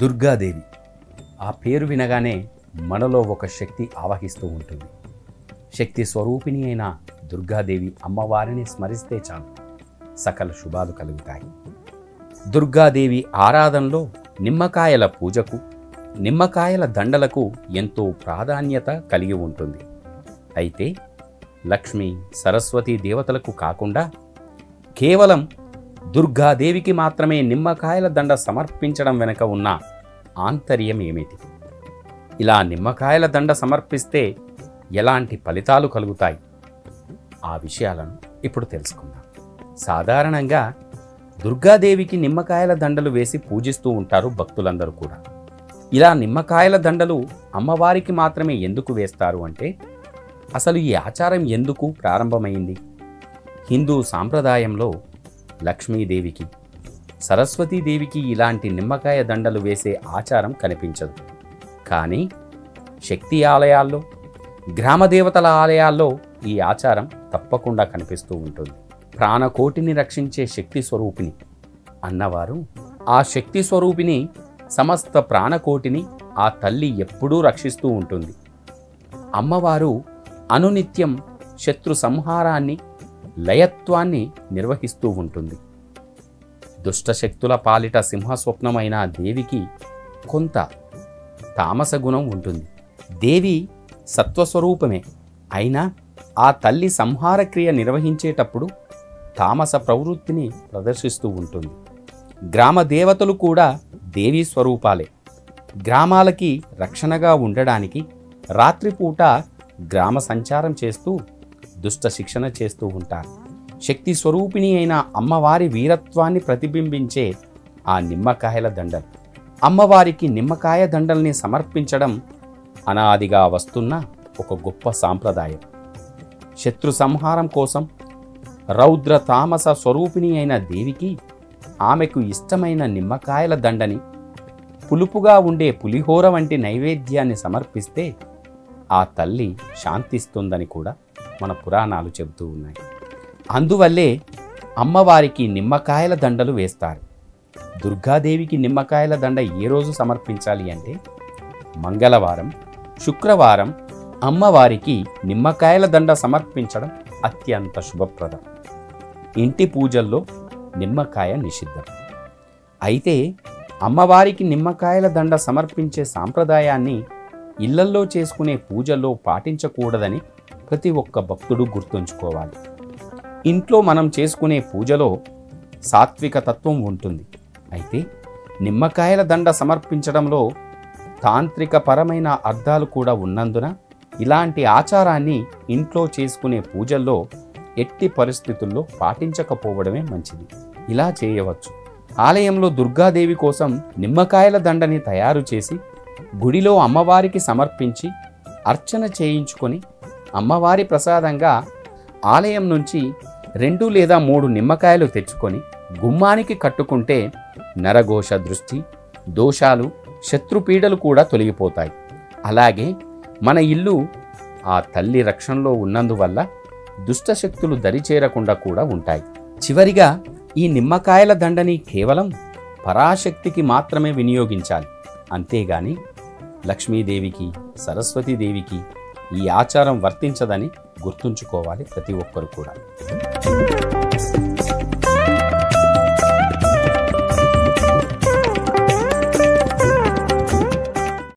దుర్గాదేవి. ఆ పేరు వినగానే మనలో ఒక శక్తి ఆవహిస్తూ ఉంటుంది. శక్తి స్వరూపిణి అయిన దుర్గాదేవి అమ్మవారిని స్మరిస్తే చాలు సకల శుభాలు కలుగుతాయి. దుర్గాదేవి ఆరాధనలో నిమ్మకాయల పూజకు, నిమ్మకాయల దండలకు ఎంతో ప్రాధాన్యత కలిగి ఉంటుంది. అయితే లక్ష్మి, సరస్వతి దేవతలకు కాకుండా కేవలం దుర్గాదేవికి మాత్రమే నిమ్మకాయల దండ సమర్పించడం వెనుక ఉన్న ఆంతర్యం ఏమిటి? ఇలా నిమ్మకాయల దండ సమర్పిస్తే ఎలాంటి ఫలితాలు కలుగుతాయి? ఆ విషయాలను ఇప్పుడు తెలుసుకుందాం. సాధారణంగా దుర్గాదేవికి నిమ్మకాయల దండలు వేసి పూజిస్తూ ఉంటారు భక్తులందరూ కూడా. ఇలా నిమ్మకాయల దండలు అమ్మవారికి మాత్రమే ఎందుకు వేస్తారు అంటే, అసలు ఈ ఆచారం ఎందుకు ప్రారంభమైంది? హిందూ సాంప్రదాయంలో లక్ష్మీదేవికి, సరస్వతీదేవికి ఇలాంటి నిమ్మకాయ దండలు వేసే ఆచారం కనిపించదు. కానీ శక్తి ఆలయాల్లో, గ్రామదేవతల ఆలయాల్లో ఈ ఆచారం తప్పకుండా కనిపిస్తూ ఉంటుంది. ప్రాణకోటిని రక్షించే శక్తి స్వరూపిణి అన్నవారు, ఆ శక్తి స్వరూపిణి సమస్త ప్రాణకోటిని ఆ తల్లి ఎప్పుడూ రక్షిస్తూ ఉంటుంది. అమ్మవారు అనునిత్యం శత్రు సంహారాన్ని, లయత్వాన్ని నిర్వహిస్తూ ఉంటుంది. దుష్టశక్తుల పాలిట సింహస్వప్నమైన దేవికి కొంత తామస గుణం ఉంటుంది. దేవి సత్వస్వరూపమే అయినా ఆ తల్లి సంహారక్రియ నిర్వహించేటప్పుడు తామస ప్రవృత్తిని ప్రదర్శిస్తూ ఉంటుంది. గ్రామ దేవతలు కూడా దేవీ స్వరూపాలే. గ్రామాలకి రక్షణగా ఉండడానికి రాత్రిపూట గ్రామ సంచారం చేస్తూ దుష్ట శిక్షణ చేస్తూ ఉంటారు. శక్తి స్వరూపిణి అయిన అమ్మవారి వీరత్వాన్ని ప్రతిబింబించే ఆ నిమ్మకాయల దండలు. అమ్మవారికి నిమ్మకాయ దండల్ని సమర్పించడం అనాదిగా వస్తున్న ఒక గొప్ప సాంప్రదాయం. శత్రు సంహారం కోసం రౌద్ర తామస స్వరూపిణి అయిన దేవికి ఆమెకు ఇష్టమైన నిమ్మకాయల దండని, పులుపుగా ఉండే పులిహోర వంటి నైవేద్యాన్ని సమర్పిస్తే ఆ తల్లి శాంతిస్తుందని కూడా మన పురాణాలు చెబుతూ ఉన్నాయి. అందువల్లే అమ్మవారికి నిమ్మకాయల దండలు వేస్తారు. దుర్గాదేవికి నిమ్మకాయల దండ ఏ రోజు సమర్పించాలి అంటే, మంగళవారం, శుక్రవారం అమ్మవారికి నిమ్మకాయల దండ సమర్పించడం అత్యంత శుభప్రదం. ఇంటి పూజల్లో నిమ్మకాయ నిషిద్ధం. అయితే అమ్మవారికి నిమ్మకాయల దండ సమర్పించే సాంప్రదాయాన్ని ఇళ్లల్లో చేసుకునే పూజల్లో పాటించకూడదని ప్రతి ఒక్క భక్తుడు గుర్తుంచుకోవాలి. ఇంట్లో మనం చేసుకునే పూజలో సాత్విక తత్వం ఉంటుంది. అయితే నిమ్మకాయల దండ సమర్పించడంలో తాంత్రిక పరమైన అర్థాలు కూడా ఉన్నందున ఇలాంటి ఆచారాన్ని ఇంట్లో చేసుకునే పూజల్లో ఎట్టి పరిస్థితుల్లో పాటించకపోవడమే మంచిది. ఇలా చేయవచ్చు. ఆలయంలో దుర్గాదేవి కోసం నిమ్మకాయల దండని తయారు చేసి గుడిలో అమ్మవారికి సమర్పించి అర్చన చేయించుకొని అమ్మవారి ప్రసాదంగా ఆలయం నుంచి 2 లేదా 3 నిమ్మకాయలు తెచ్చుకొని గుమ్మానికి కట్టుకుంటే నరఘోష దృష్టి, దోషాలు, శత్రుపీడలు కూడా తొలగిపోతాయి. అలాగే మన ఇల్లు ఆ తల్లి రక్షణలో ఉన్నందువల్ల దుష్టశక్తులు దరిచేరకుండా కూడా ఉంటాయి. చివరిగా ఈ నిమ్మకాయల దండని కేవలం పరాశక్తికి మాత్రమే వినియోగించాలి. అంతేగాని లక్ష్మీదేవికి, సరస్వతీదేవికి ఈ ఆచారం వర్తించదని గుర్తుంచుకోవాలి ప్రతి ఒక్కరు కూడా.